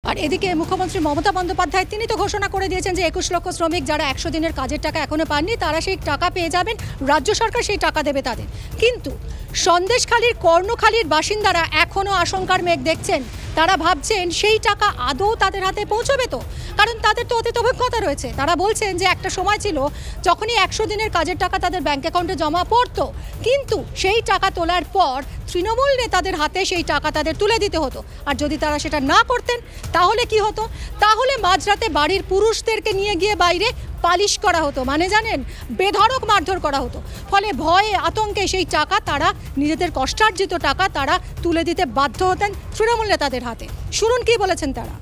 আর এদিকে মুখ্যমন্ত্রী মমতা বন্দ্যোপাধ্যায় তিনি তো ঘোষণা করে দিয়েছেন যে 21 লক্ষ শ্রমিক যারা 100 দিনের কাজের টাকা এখনো পাননি তারা সেই টাকা পেয়ে যাবেন, রাজ্য সরকার সেই টাকা দেবে তাদের। কিন্তু সন্দেশখালীর কর্ণখালীর বাসিন্দারা এখনও আশঙ্কার মেঘ দেখছেন। তারা ভাবছেন সেই টাকা আদৌ তাদের হাতে পৌঁছবে তো, কারণ তাদের তো অতীত অভিজ্ঞতা রয়েছে। তারা বলছেন যে একটা সময় ছিল যখনই 100 দিনের কাজের টাকা তাদের ব্যাঙ্ক অ্যাকাউন্টে জমা পড়তো, কিন্তু সেই টাকা তোলার পর তৃণমূল নেতাদের হাতে সেই টাকা তাদের তুলে দিতে হতো। আর যদি তারা সেটা না করতেন তাহলে কি হতো? তাহলে মাঝরাতে বাড়ির পুরুষদেরকে নিয়ে গিয়ে বাইরে পালিশ করা হতো, মানে জানেন বেধড়ক মারধর করা হতো। ফলে ভয়ে আতঙ্কে সেই টাকা তারা নিজেদের কষ্টার্জিত টাকা তারা তুলে দিতে বাধ্য হতেন তৃণমূল নেতাদের হাতে। শুনুন কি বলেছেন তারা।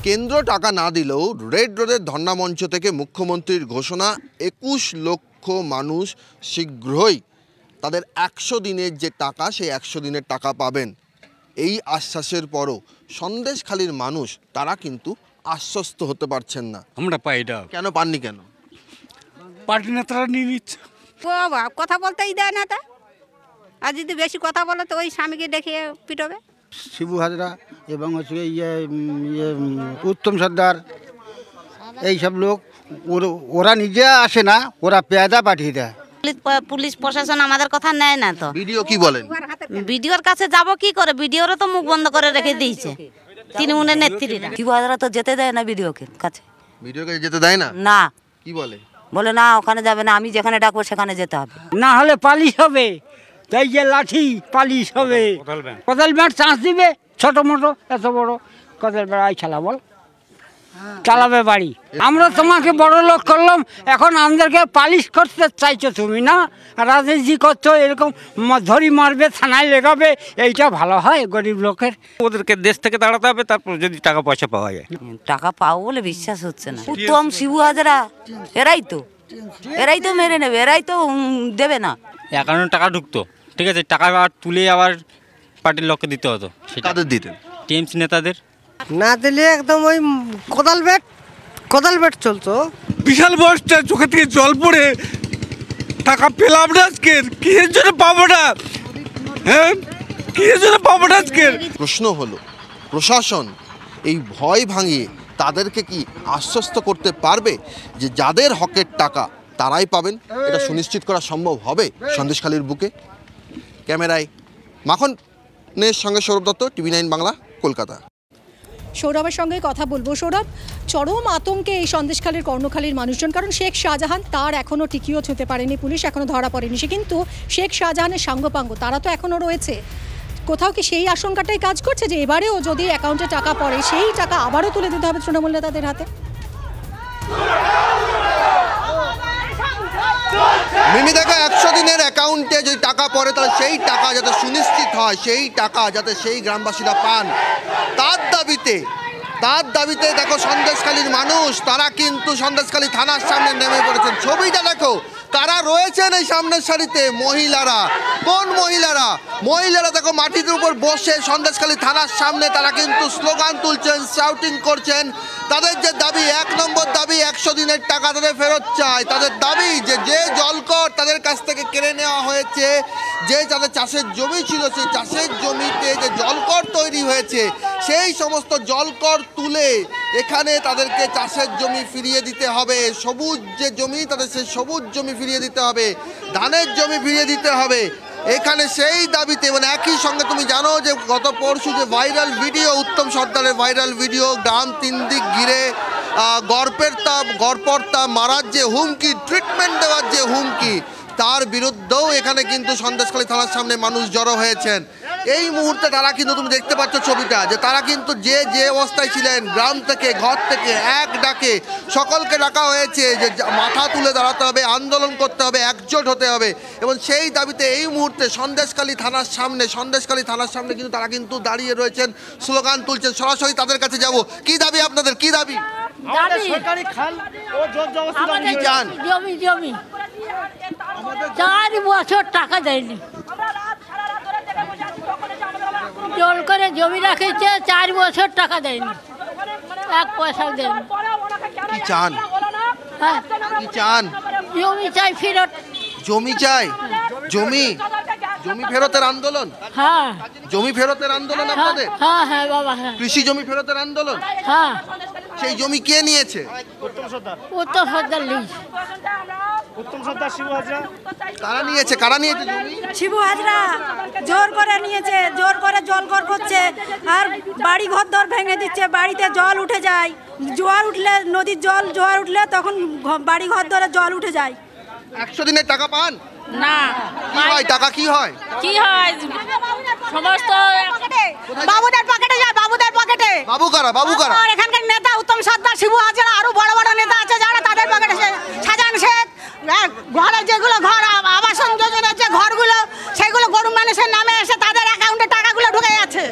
কেন্দ্র টাকা না দিলেও রেড রোডের ধর্ণা মঞ্চ থেকে মুখ্যমন্ত্রীর ঘোষণা 21 লক্ষ মানুষ শীঘ্রই তাদের 100 দিনের যে টাকা সেই 100 দিনের টাকা পাবেন। এই আশ্বাসের পরও সন্দেশখালীর মানুষ তারা কিন্তু আশ্বস্ত হতে পারছেন না। আমরা পাই না। কেন পাননি? কেন? পার্টি নেতারা নিয়ে নিচ্ছে। বাবা কথা বলতেই দেয় না তা, আর যদি বেশি কথা বলে তো ওই স্বামীকে ডেকে পিটবে। শিবু হাজরা এবং হচ্ছে উত্তম সর্দার এইসব লোক ওরা নিজে আসে না, ওরা পেয়াদা পাঠিয়ে দেয়। পুলিশ প্রশাসন আমাদের কথা নেয় না তো। ভিডিও কি বলেন? ভিডিওর কাছে যাব কি করে? ভিডিওরও তো মুখ বন্ধ করে রেখে দিয়েছে তৃণমূলের নেত্রীরা। শিবু হাজরা তো যেতে দেয় না ভিডিওর কাছে। ভিডিও কাছে যেতে দেয় না? না। কি বলে? বলে না ওখানে যাবে না, আমি যেখানে ডাকবো সেখানে যেতে হবে। না হলে পালিশ হবে, তাই যে লাঠি পালিশ হবে। কোদাল ব্যাট চান্স দিবে, ছোট মোটো এত বড় কোদাল ব্যাট খেলা বল চালাবে বাড়ি। আমরা তোমাকে বড় লোক করলাম, এখন আমাদেরকে পালিশ করতে চাইছো তুমি না, রাজনীতি করছো, এরকম ধরি মারবে, থানায় লেগাবে, এইটা ভালো হয় গরিব লোকের? ওদেরকে দেশ থেকে তাড়াতে হবে, তারপর যদি টাকা পয়সা পাওয়া যায়। টাকা পাবো বলে বিশ্বাস হচ্ছে না। উত্তম শিবু হাজরা এরাই তো মেরে নেবে, এরাই তো দেবে না। অ্যাকাউন্টে টাকা ঢুকতো, ঠিক আছে, টাকা আর তুলে আবার পার্টির লোককে দিতে হতো। কাদের দিতেন? টিএমসি নেতাদের। না দিলে একদম ওই কোদাল ব্যাট চলতো। বিশাল বস্তা চোখে থেকে জল পড়ে টাকা পেলাম না আজকে, কিসের জন্য পাবো না? হ্যাঁ, কিসের জন্য পাবো না আজকে? প্রশ্ন হলো প্রশাসন এই ভয় ভাঙিয়ে তাদেরকে কি আশ্বস্ত করতে পারবে যে যাদের হকের টাকা তারাই পাবেন? এটা সুনিশ্চিত করা সম্ভব হবে সন্দেশখালীর বুকে? ক্যামেরায় মাখনের সঙ্গে সৌরভ দত্ত, TV9 বাংলা, কলকাতা। সৌরভের সঙ্গে কথা বলবো। সৌরভ, চরম আতঙ্কে এই সন্দেশখালীর কর্ণখালীর মানুষজন, কারণ শেখ শাহজাহান তার এখনও টিকিও ছুঁতে পারেনি, পুলিশ এখনও ধরা পড়েনি, সে কিন্তু শেখ শাহজাহানের সাঙ্গপাঙ্গ তারা তো এখনও রয়েছে। কোথাও কি সেই আশঙ্কাটাই কাজ করছে যে এবারেও যদি অ্যাকাউন্টে টাকা পড়ে সেই টাকা আবারও তুলে দিতে হবে তৃণমূল নেতাদের হাতে? মিমি দেখো, 100 দিনের অ্যাকাউন্টে যদি টাকা পড়ে তাহলে সেই টাকা যাতে সুনিশ্চিত হয়, সেই টাকা যাতে সেই গ্রামবাসীরা পান, তার দাবিতে দেখো সন্দেশখালীর মানুষ তারা কিন্তু সন্দেশখালী থানার সামনে নেমে পড়েছেন। ছবিটা দেখো, কারা রয়েছেন এই সামনের সারিতে? মহিলারা। কোন মহিলারা দেখো মাটির উপর বসে সন্দেশখালী থানার সামনে তারা কিন্তু স্লোগান তুলছেন, শাউটিং করছেন। তাদের যে দাবি, 1 নম্বর দাবি 100 দিনের টাকা তাদের ফেরত চায়। তাদের দাবি যে জলকর তাদের কাছ থেকে কেড়ে নেওয়া হয়েছে, যে যাদের চাষের জমি ছিল সেই চাষের জমিতে যে জলকর তৈরি হয়েছে সেই সমস্ত জলকর তুলে এখানে তাদেরকে চাষের জমি ফিরিয়ে দিতে হবে। সবুজ যে জমি তাদের সেই সবুজ জমি ফিরিয়ে দিতে হবে, ধানের জমি ফিরিয়ে দিতে হবে। এখানে সেই দাবিতে মানে একই সঙ্গে তুমি জানো যে গত পরশু যে ভাইরাল ভিডিও, উত্তম সর্দারের ভাইরাল ভিডিও, গ্রাম 3 দিক ঘিরে গড়পড়তা মারার যে হুমকি, ট্রিটমেন্ট দেওয়ার যে হুমকি, তার বিরুদ্ধেও এখানে কিন্তু সন্দেশখালী থানার সামনে মানুষ জড়ো হয়েছেন। এই মুহূর্তে তারা কিন্তু তুমি দেখতে পাচ্ছ ছবিটা, যে তারা কিন্তু যে অবস্থায় ছিলেন, গ্রাম থেকে ঘর থেকে এক ডাকে সকলকে ডাকা হয়েছে যে মাথা তুলে দাঁড়াতে হবে, আন্দোলন করতে হবে, একজোট হতে হবে। এবং সেই দাবিতে এই মুহূর্তে সন্দেশখালী থানার সামনে কিন্তু তারা কিন্তু দাঁড়িয়ে রয়েছেন, স্লোগান তুলছেন। সরাসরি তাদের কাছে যাব। কি দাবি আপনাদের? কি দাবি? কি চান? জমি 4 বছর টাকা দেয়নি, জল করে জমি রাখেছে, 4 বছর টাকা দেয়নি, 1 পয়সাও দেয়নি। কি চান? হ্যাঁ, কি চান? জমি চাই ফেরত। জমি চাই? জমি ফেরতের আন্দোলন? হ্যাঁ জমি ফেরতের আন্দোলন আপনাদের? হ্যাঁ হ্যাঁ বাবা হ্যাঁ কৃষি জমি ফেরতের আন্দোলন? হ্যাঁ সেই জমি কে নিয়েছে? উত্তম সর্দার লিজ কারা নিয়েছে? কারা নিয়েছে জমি? শিবু হাজরা জোর করে নিয়েছে, জোর করে জল ঘর করছে, আর বাড়ি ঘর দর ভেঙে দিচ্ছে, বাড়িতে জল উঠে যায়, জোয়ার উঠলে নদীর জল জোয়ার উঠলে তখন বাড়ি ঘর দরে জল উঠে যায়। 100 দিনের টাকা পান না? কি হয় টাকা? কি হয়? কি হয় সমস্ত বাবুদের পকেটে যায়, বাবুদের পকেটে। বাবু কারা? বাবু কারা? আর এখানকার নেতা উত্তম সর্দার, শিবু হাজরা, আরো বড় বড় নেতা আছে যারা তাদের পকেটে। সাজান শেখ ঘরে যেগুলো ঘর আবাসন যোজনার যে ঘরগুলো সেগুলো গরিব মানুষের নামে এসে তাদের অ্যাকাউন্টে টাকাগুলো ঢুকে যাচ্ছে।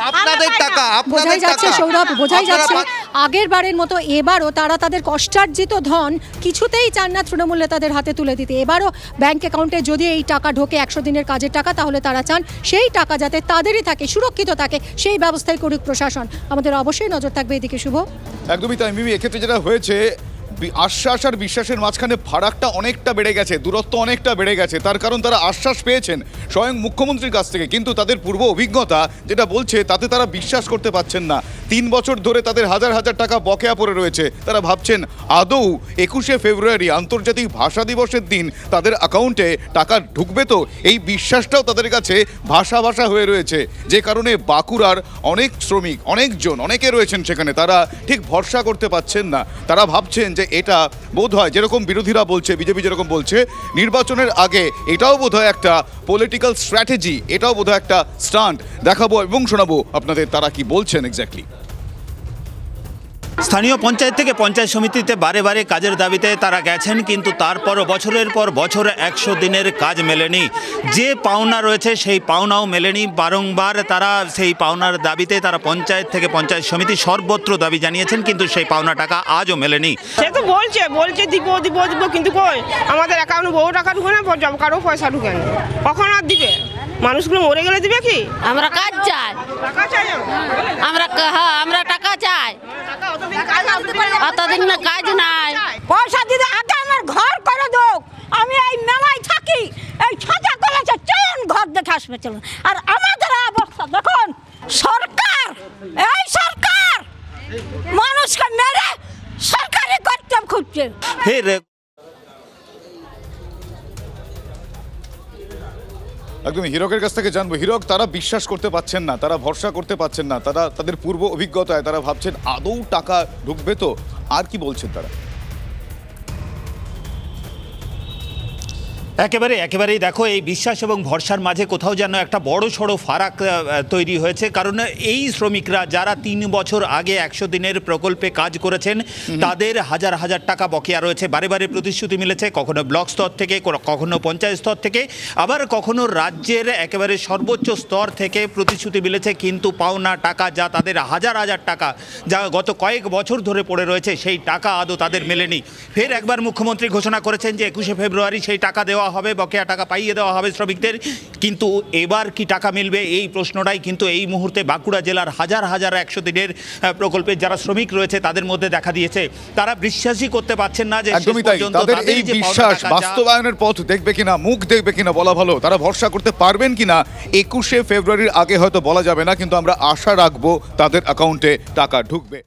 আপনাদের টাকা, বোঝাই যাচ্ছে সৌরভ, বোঝাই যাচ্ছে আপনারা আগের বারের মতো এবারও তারা তাদের কষ্টার্জিত ধন কিছুতেই চান না তৃণমূল নেতাদের হাতে তুলে দিতে। এবারও ব্যাংক অ্যাকাউন্টে যদি এই টাকা ঢোকে 100 দিনের কাজের টাকা, তাহলে তারা চান সেই টাকা যাতে তাদেরই থাকে, সুরক্ষিত থাকে, সেই ব্যবস্থাই করুক প্রশাসন। আমাদের অবশ্যই নজর থাকবে এদিকে। শুভ, একদমই তাই মিমি। এক্ষেত্রে যেটা হয়েছে, আশ্বাস আর বিশ্বাসের মাঝখানে ফারাকটা অনেকটা বেড়ে গেছে, দূরত্ব অনেকটা বেড়ে গেছে। তার কারণ তারা আশ্বাস পেয়েছেন স্বয়ং মুখ্যমন্ত্রীর কাছ থেকে, কিন্তু তাদের পূর্ব অভিজ্ঞতা যেটা বলছে তাতে তারা বিশ্বাস করতে পারছেন না। 3 বছর ধরে তাদের হাজার হাজার টাকা বকেয়া পড়ে রয়েছে। তারা ভাবছেন আদৌ 21শে ফেব্রুয়ারি আন্তর্জাতিক ভাষা দিবসের দিন তাদের অ্যাকাউন্টে টাকা ঢুকবে তো? এই বিশ্বাসটাও তাদের কাছে ভাষা ভাষা হয়ে রয়েছে, যে কারণে বাঁকুড়ার অনেক শ্রমিক, অনেকে রয়েছেন সেখানে, তারা ঠিক ভরসা করতে পারছেন না। তারা ভাবছেন যে এটা বোধ হয়, যেরকম বিরোধীরা বলছে, বিজেপি যেরকম বলছে নির্বাচনের আগে, এটাও বোধ হয় একটা পলিটিক্যাল স্ট্র্যাটেজি, এটাও বোধ হয় একটা স্টান্ট। দেখাবো এবং শোনাবো আপনাদের তারা কি বলছেন এক্স্যাক্টলি। স্থানীয় পঞ্চায়েত থেকে পঞ্চায়েত সমিতিতে বারে বারে কাজের দাবিতে তারা গেছেন, কিন্তু তারপরও বছরের পর বছর 100 দিনের কাজ মেলেনি। যে পাওনা রয়েছে সেই পাওনাও মেলেনি। বারংবার তারা সেই পাওনার দাবিতে তারা পঞ্চায়েত থেকে পঞ্চায়েত সমিতি সর্বত্র দাবি জানিয়েছেন, কিন্তু সেই পাওনা টাকা আজও মেলেনি। সে তো বলছে দিব কিন্তু কই আমাদের অ্যাকাউন্টে বহু টাকা ঢুকে না, জব কার্ডও পয়সা ঢুকে না। কখন আর দিবে? মানুষগুলো মরে গেলে দিবে কি? আমরা কাজ চাই, টাকা চাই আমরা টাকা চাই। অতদিন না কাজ নাই, পয়সা দিতে আগে আমার ঘর করে দাও। আমি এই মেলায় থাকি, এই সাজা কলেজে চলুন ঘর দেখে আসবে, চলুন। আর আমাদের অবস্থা দেখুন, সরকার, এই সরকার মানুষকে মেরে সরকারি করতে খুঁজছে। ফের একদম হীরকের কাছ থেকে জানবো। হীরক, তারা বিশ্বাস করতে পারছেন না, তারা ভরসা করতে পারছেন না, তারা তাদের পূর্ব অভিজ্ঞতায় তারা ভাবছেন আদৌ টাকা ঢুকবে তো? আর কি বলছেন তারা? একেবারেই দেখো, এই বিশ্বাস এবং ভরসার মাঝে কোথাও যেন একটা বড় সড়ো ফারাক তৈরি হয়েছে। কারণ এই শ্রমিকরা যারা 3 বছর আগে 100 দিনের প্রকল্পে কাজ করেছেন, তাদের হাজার হাজার টাকা বকেয়া রয়েছে। বারে বারে প্রতিশ্রুতি মিলেছে, কখনো ব্লক স্তর থেকে, কখনো পঞ্চায়েত স্তর থেকে, আবার কখনো রাজ্যের একেবারে সর্বোচ্চ স্তর থেকে প্রতিশ্রুতি মিলেছে, কিন্তু পাওনা টাকা যা তাদের হাজার হাজার টাকা যা গত কয়েক বছর ধরে পড়ে রয়েছে, সেই টাকা আদৌ তাদের মেলেনি। ফের একবার মুখ্যমন্ত্রী ঘোষণা করেছেন যে 21শে ফেব্রুয়ারি সেই টাকা দেওয়া হবে, বকেয়া টাকা পাইয়ে দেওয়া হবে শ্রমিকদের। কিন্তু এবার কি টাকা মিলবে, এই প্রশ্নটাই কিন্তু এই মুহূর্তে বাঁকুড়া জেলার হাজার হাজার 100 দিনের প্রকল্পের যারা শ্রমিক রয়েছে তাদের মধ্যে দেখা দিয়েছে। তারা বিশ্বাসই করতে পারছেন না যে একদমই তাই, তাদের এই বিশ্বাস বাস্তবায়নের পথ দেখবে কিনা, মুখ দেখবে কিনা বলা ভালো। তারা ভরসা করতে পারবেন কিনা 21শে ফেব্রুয়ারির আগে হয়তো বলা যাবে না, কিন্তু আমরা আশা রাখবো তাদের অ্যাকাউন্টে টাকা ঢুকবে।